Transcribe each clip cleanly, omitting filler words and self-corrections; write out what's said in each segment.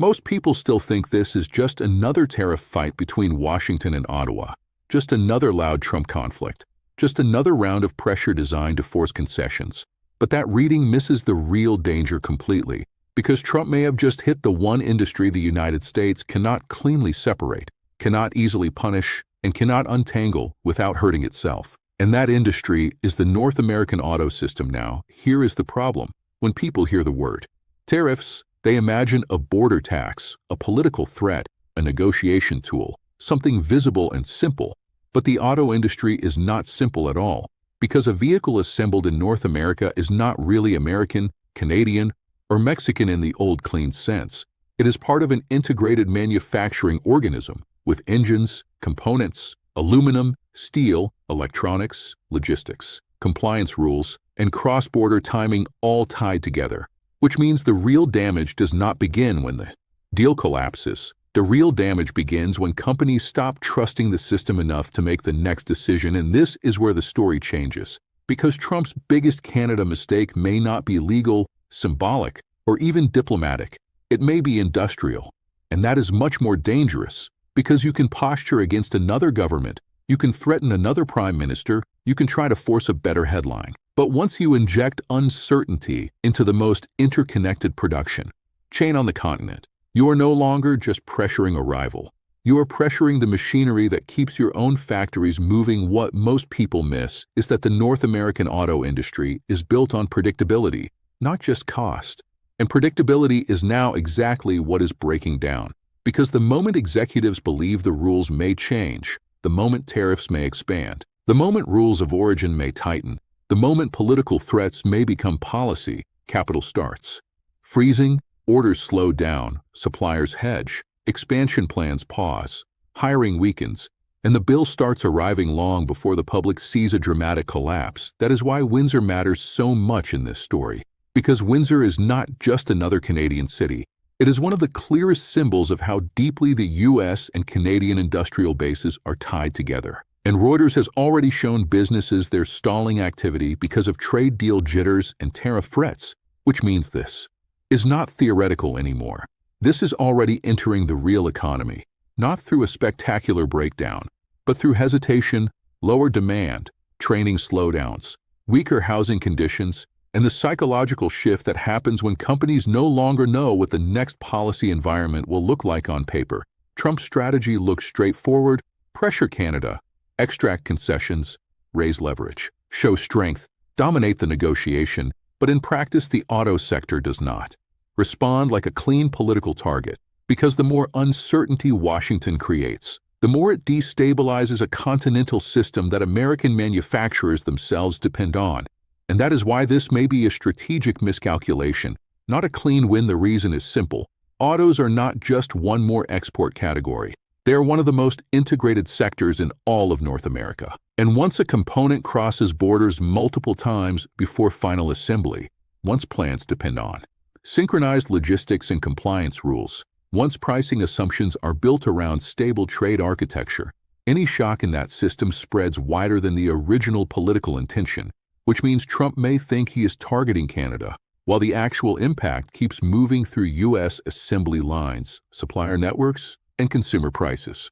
Most people still think this is just another tariff fight between Washington and Ottawa, just another loud Trump conflict, just another round of pressure designed to force concessions. But that reading misses the real danger completely, because Trump may have just hit the one industry the United States cannot cleanly separate, cannot easily punish, and cannot untangle without hurting itself. And that industry is the North American auto system now. Here is the problem. When people hear the word tariffs, they imagine a border tax, a political threat, a negotiation tool, something visible and simple. But the auto industry is not simple at all, because a vehicle assembled in North America is not really American, Canadian, or Mexican in the old clean sense. It is part of an integrated manufacturing organism with engines, components, aluminum, steel, electronics, logistics, compliance rules, and cross-border timing all tied together, which means the real damage does not begin when the deal collapses. The real damage begins when companies stop trusting the system enough to make the next decision, and this is where the story changes. Because Trump's biggest Canada mistake may not be legal, symbolic, or even diplomatic. It may be industrial, and that is much more dangerous, because you can posture against another government, you can threaten another prime minister, you can try to force a better headline. But once you inject uncertainty into the most interconnected production chain on the continent, you are no longer just pressuring a rival. You are pressuring the machinery that keeps your own factories moving. What most people miss is that the North American auto industry is built on predictability, not just cost. And predictability is now exactly what is breaking down. Because the moment executives believe the rules may change, the moment tariffs may expand, the moment rules of origin may tighten, the moment political threats may become policy, capital starts freezing, orders slow down, suppliers hedge, expansion plans pause, hiring weakens, and the bill starts arriving long before the public sees a dramatic collapse. That is why Windsor matters so much in this story. Because Windsor is not just another Canadian city. It is one of the clearest symbols of how deeply the U.S. and Canadian industrial bases are tied together. And Reuters has already shown businesses their stalling activity because of trade deal jitters and tariff threats, which means this is not theoretical anymore. This is already entering the real economy, not through a spectacular breakdown, but through hesitation, lower demand, training slowdowns, weaker housing conditions, and the psychological shift that happens when companies no longer know what the next policy environment will look like on paper. Trump's strategy looks straightforward: pressure Canada, extract concessions, raise leverage, show strength, dominate the negotiation, but in practice the auto sector does not respond like a clean political target, because the more uncertainty Washington creates, the more it destabilizes a continental system that American manufacturers themselves depend on. And that is why this may be a strategic miscalculation, not a clean win. The reason is simple. Autos are not just one more export category. They are one of the most integrated sectors in all of North America. And once a component crosses borders multiple times before final assembly, once plants depend on synchronized logistics and compliance rules, once pricing assumptions are built around stable trade architecture, any shock in that system spreads wider than the original political intention, which means Trump may think he is targeting Canada, while the actual impact keeps moving through U.S. assembly lines, supplier networks, and consumer prices.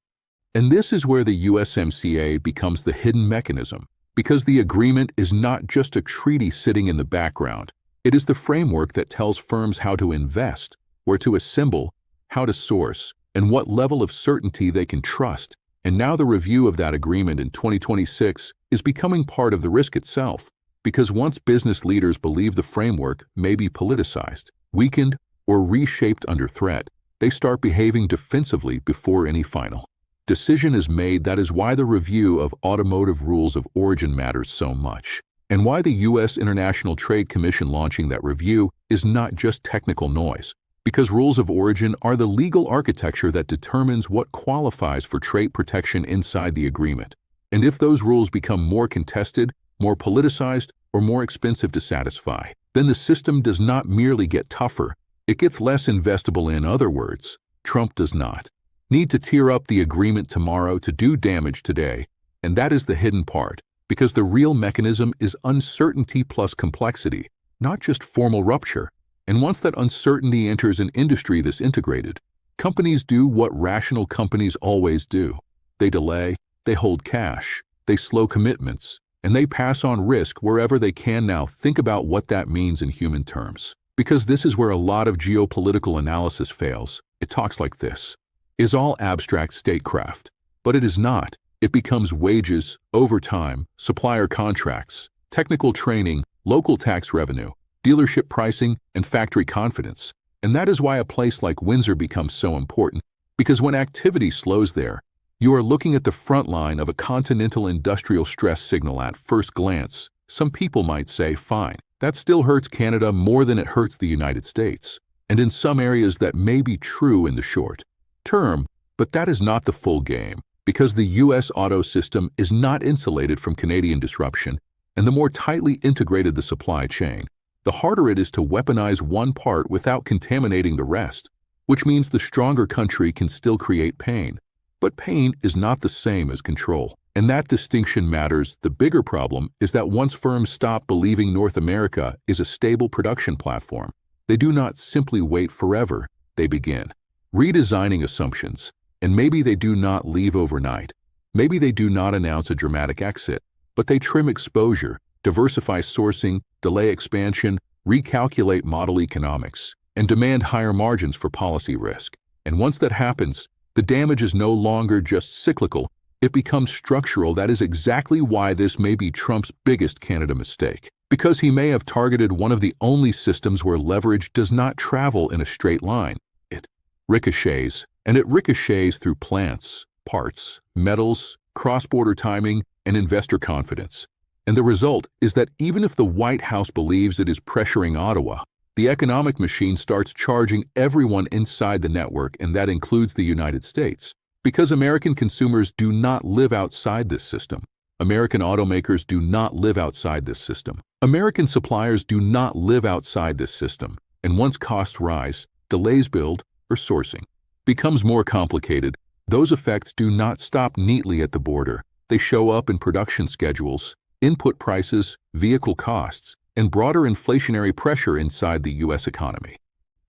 And this is where the USMCA becomes the hidden mechanism, because the agreement is not just a treaty sitting in the background. It is the framework that tells firms how to invest, where to assemble, how to source, and what level of certainty they can trust. And now the review of that agreement in 2026 is becoming part of the risk itself, because once business leaders believe the framework may be politicized, weakened, or reshaped under threat, they start behaving defensively before any final decision is made. That is why the review of automotive rules of origin matters so much, and why the U.S. International Trade Commission launching that review is not just technical noise, because rules of origin are the legal architecture that determines what qualifies for trade protection inside the agreement. And if those rules become more contested, more politicized, or more expensive to satisfy, then the system does not merely get tougher, it gets less investable. In other words, Trump does not need to tear up the agreement tomorrow to do damage today, and that is the hidden part, because the real mechanism is uncertainty plus complexity, not just formal rupture. And once that uncertainty enters an industry this integrated, companies do what rational companies always do. They delay, they hold cash, they slow commitments, and they pass on risk wherever they can. Now think about what that means in human terms. Because this is where a lot of geopolitical analysis fails. It talks like this. Is all abstract statecraft. But it is not. It becomes wages, overtime, supplier contracts, technical training, local tax revenue, dealership pricing, and factory confidence. And that is why a place like Windsor becomes so important, because when activity slows there, you are looking at the front line of a continental industrial stress signal. At first glance, some people might say, fine, that still hurts Canada more than it hurts the United States. And in some areas that may be true in the short term, but that is not the full game, because the U.S. auto system is not insulated from Canadian disruption, and the more tightly integrated the supply chain, the harder it is to weaponize one part without contaminating the rest, which means the stronger country can still create pain. But pain is not the same as control, and that distinction matters. The bigger problem is that once firms stop believing North America is a stable production platform, they do not simply wait forever, they begin redesigning assumptions, and maybe they do not leave overnight. Maybe they do not announce a dramatic exit, but they trim exposure, diversify sourcing, delay expansion, recalculate model economics, and demand higher margins for policy risk. And once that happens, the damage is no longer just cyclical, it becomes structural. That is exactly why this may be Trump's biggest Canada mistake, because he may have targeted one of the only systems where leverage does not travel in a straight line. It ricochets, and it ricochets through plants, parts, metals, cross-border timing, and investor confidence. And the result is that even if the White House believes it is pressuring Ottawa, the economic machine starts charging everyone inside the network, and that includes the United States. Because American consumers do not live outside this system. American automakers do not live outside this system. American suppliers do not live outside this system. And once costs rise, delays build, or sourcing becomes more complicated, those effects do not stop neatly at the border. They show up in production schedules, input prices, vehicle costs, and broader inflationary pressure inside the U.S. economy.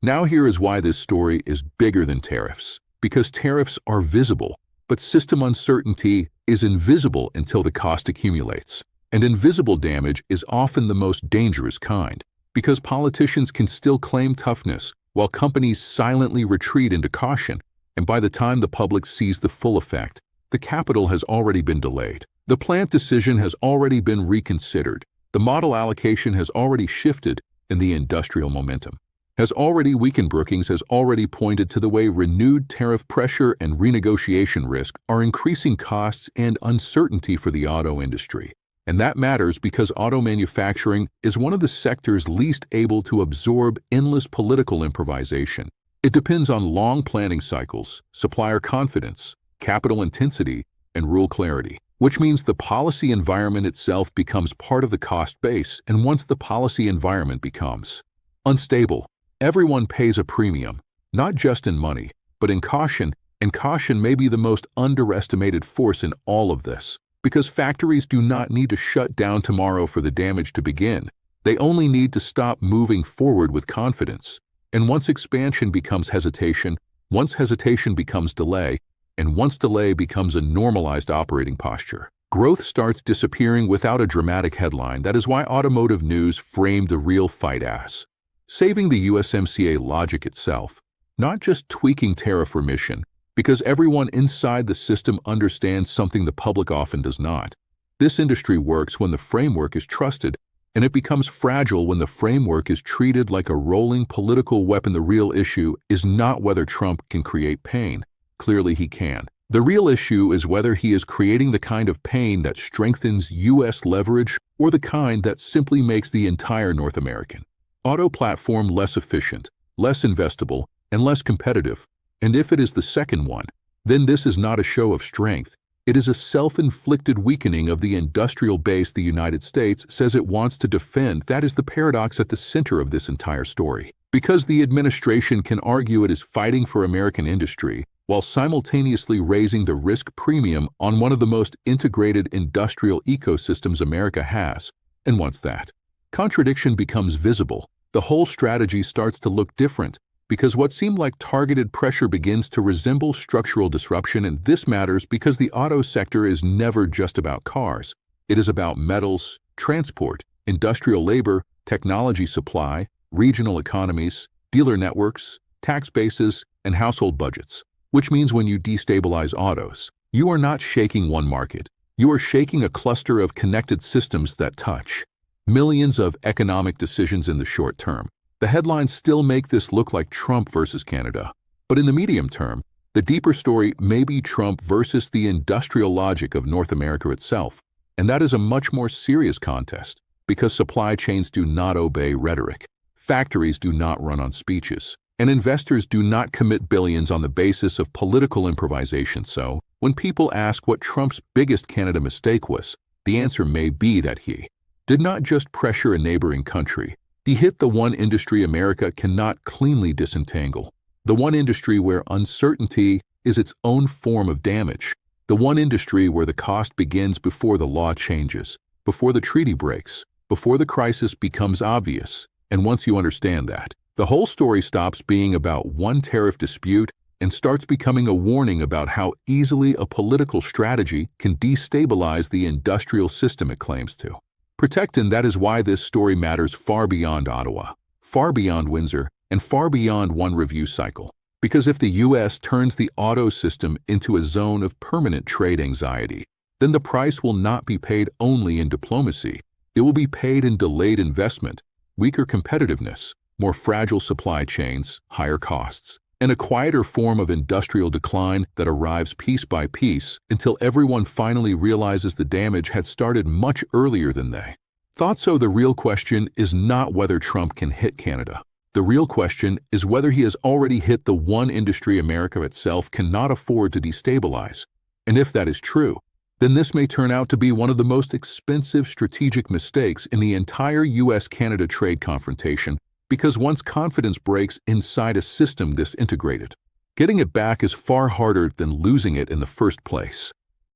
Now here is why this story is bigger than tariffs. Because tariffs are visible, but system uncertainty is invisible until the cost accumulates. And invisible damage is often the most dangerous kind, because politicians can still claim toughness while companies silently retreat into caution, and by the time the public sees the full effect, the capital has already been delayed. The plant decision has already been reconsidered. The model allocation has already shifted, and the industrial momentum has already weakened. Brookings has already pointed to the way renewed tariff pressure and renegotiation risk are increasing costs and uncertainty for the auto industry. And that matters because auto manufacturing is one of the sectors least able to absorb endless political improvisation. It depends on long planning cycles, supplier confidence, capital intensity, and rule clarity, which means the policy environment itself becomes part of the cost base, and once the policy environment becomes unstable, everyone pays a premium, not just in money, but in caution, and caution may be the most underestimated force in all of this, because factories do not need to shut down tomorrow for the damage to begin. They only need to stop moving forward with confidence. And once expansion becomes hesitation, once hesitation becomes delay, and once delay becomes a normalized operating posture, growth starts disappearing without a dramatic headline. That is why automotive news framed the real fight as saving the USMCA logic itself, not just tweaking tariff remission, because everyone inside the system understands something the public often does not. This industry works when the framework is trusted, and it becomes fragile when the framework is treated like a rolling political weapon. The real issue is not whether Trump can create pain. Clearly he can. The real issue is whether he is creating the kind of pain that strengthens U.S. leverage or the kind that simply makes the entire North American auto platform less efficient, less investable, and less competitive. And if it is the second one, then this is not a show of strength. It is a self-inflicted weakening of the industrial base the United States says it wants to defend. That is the paradox at the center of this entire story. Because the administration can argue it is fighting for American industry, while simultaneously raising the risk premium on one of the most integrated industrial ecosystems America has. And once that contradiction becomes visible, the whole strategy starts to look different because what seemed like targeted pressure begins to resemble structural disruption, and this matters because the auto sector is never just about cars. It is about metals, transport, industrial labor, technology supply, regional economies, dealer networks, tax bases, and household budgets. Which means when you destabilize autos, you are not shaking one market. You are shaking a cluster of connected systems that touch millions of economic decisions in the short term. The headlines still make this look like Trump versus Canada. But in the medium term, the deeper story may be Trump versus the industrial logic of North America itself. And that is a much more serious contest because supply chains do not obey rhetoric. Factories do not run on speeches. And investors do not commit billions on the basis of political improvisation. So, when people ask what Trump's biggest Canada mistake was, the answer may be that he did not just pressure a neighboring country. He hit the one industry America cannot cleanly disentangle. The one industry where uncertainty is its own form of damage. The one industry where the cost begins before the law changes, before the treaty breaks, before the crisis becomes obvious. And once you understand that, the whole story stops being about one tariff dispute and starts becoming a warning about how easily a political strategy can destabilize the industrial system it claims to protect. And that is why this story matters far beyond Ottawa, far beyond Windsor, and far beyond one review cycle. Because if the U.S. turns the auto system into a zone of permanent trade anxiety, then the price will not be paid only in diplomacy. It will be paid in delayed investment, weaker competitiveness, more fragile supply chains, higher costs, and a quieter form of industrial decline that arrives piece by piece until everyone finally realizes the damage had started much earlier than they thought. So the real question is not whether Trump can hit Canada. The real question is whether he has already hit the one industry America itself cannot afford to destabilize. And if that is true, then this may turn out to be one of the most expensive strategic mistakes in the entire U.S.-Canada trade confrontation, because once confidence breaks inside a system this integrated, getting it back is far harder than losing it in the first place.